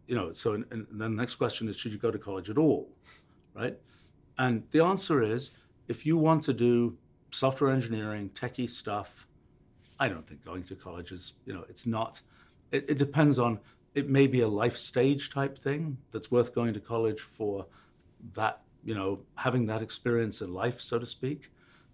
and then the next question is, should you go to college at all, right? And the answer is, if you want to do software engineering, techie stuff, I don't think going to college is, it's not, it depends on, it may be a life stage type thing that's worth going to college for that, having that experience in life, so to speak.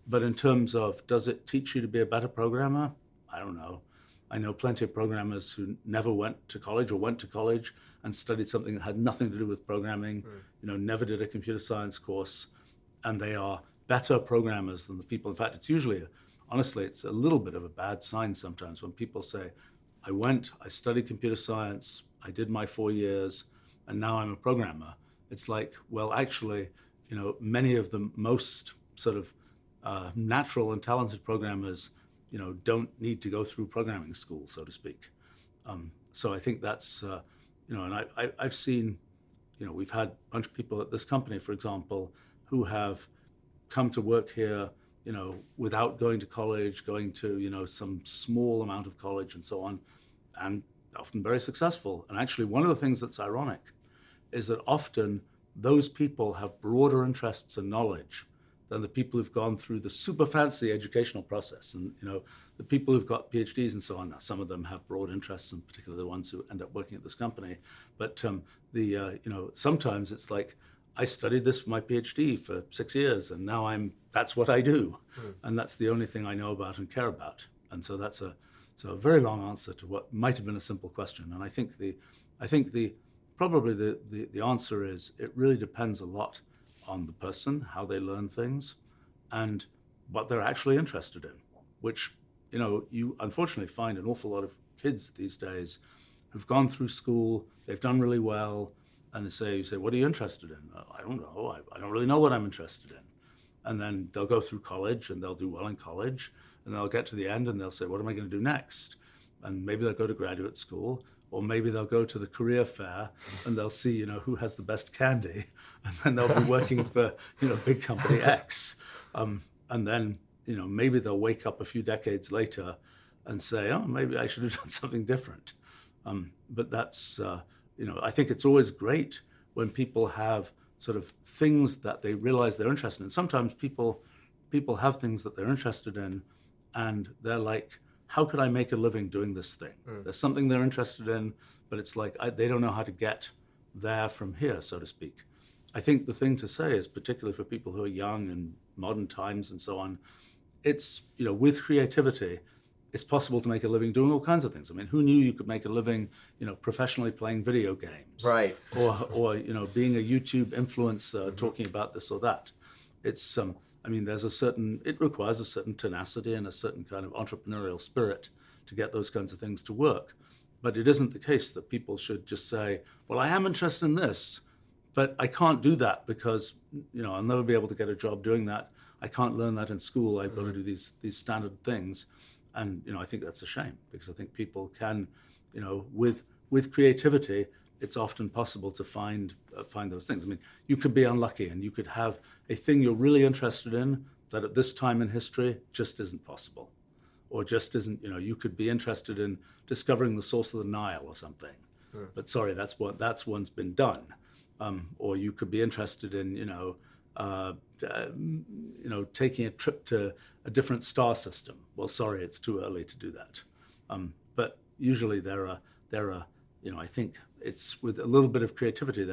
But in terms of, does it teach you to be a better programmer? I don't know. I know plenty of programmers who never went to college or went to college and studied something that had nothing to do with programming, never did a computer science course, and they are better programmers than the people. In fact, it's usually, honestly, it's a little bit of a bad sign sometimes when people say, I studied computer science, I did my 4 years, and now I'm a programmer. It's like, well, actually, many of the most sort of natural and talented programmers, don't need to go through programming school, so to speak. So I think that's, and I've seen, we've had a bunch of people at this company, for example, who have come to work here, without going to college, going to, some small amount of college and so on, and often very successful. And actually, one of the things that's ironic is that often those people have broader interests and knowledge than the people who've gone through the super fancy educational process. And, the people who've got PhDs and so on, now some of them have broad interests, and particularly the ones who end up working at this company. But sometimes it's like, I studied this for my PhD for 6 years, and now that's what I do. And that's the only thing I know about and care about. And so that's a very long answer to what might have been a simple question. And I think probably the answer is, it really depends a lot on the person, how they learn things, and what they're actually interested in, which, you unfortunately find an awful lot of kids these days who've gone through school, they've done really well, and you say, what are you interested in? I don't know, I don't really know what I'm interested in. And then they'll go through college and they'll do well in college, and they'll get to the end and they'll say, what am I going to do next? And maybe they'll go to graduate school, or maybe they'll go to the career fair and they'll see, who has the best candy, and then they'll be working for, big company X. And then, maybe they'll wake up a few decades later and say, oh, maybe I should have done something different. But that's, I think it's always great when people have sort of things that they realize they're interested in. Sometimes people have things that they're interested in, and they're like, how could I make a living doing this thing? There's something they're interested in, but it's like they don't know how to get there from here, so to speak. I think the thing to say is, particularly for people who are young and modern times and so on, it's, with creativity, it's possible to make a living doing all kinds of things. I mean, who knew you could make a living, professionally playing video games? Right. Or being a YouTube influencer, talking about this or that. It's, it requires a certain tenacity and a certain kind of entrepreneurial spirit to get those kinds of things to work. But it isn't the case that people should just say, well, I am interested in this, but I can't do that because, I'll never be able to get a job doing that. I can't learn that in school. I've got to do these standard things. And, I think that's a shame, because I think people can, with creativity, it's often possible to find those things. I mean, you could be unlucky and you could have a thing you're really interested in that at this time in history just isn't possible, or just isn't, you could be interested in discovering the source of the Nile or something. But sorry, that's one's been done. Or you could be interested in, taking a trip to a different star system. Well, sorry, it's too early to do that. But usually there are, I think it's with a little bit of creativity,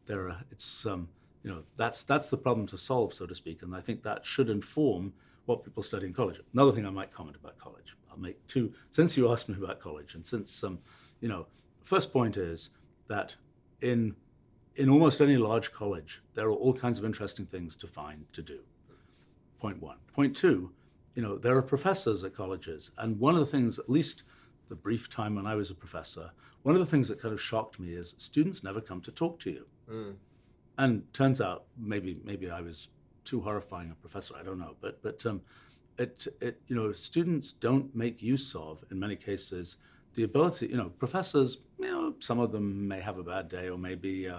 that's the problem to solve, so to speak. And I think that should inform what people study in college. Another thing I might comment about college, I'll make two, since you asked me about college, and since, first point is that in almost any large college, there are all kinds of interesting things to find to do. Point one. Point two, there are professors at colleges. And one of the things, at least the brief time when I was a professor, one of the things that kind of shocked me is students never come to talk to you. And turns out, maybe I was too horrifying a professor, I don't know. But students don't make use of, in many cases, the ability, professors, some of them may have a bad day, or maybe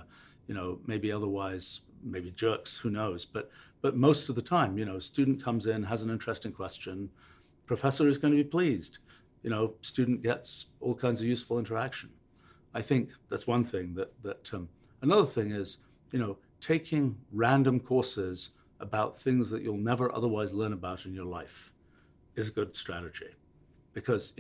otherwise, maybe jerks, who knows. But most of the time, student comes in, has an interesting question, professor is going to be pleased. Student gets all kinds of useful interaction. I think that's one thing. Another thing is, taking random courses about things that you'll never otherwise learn about in your life is a good strategy, because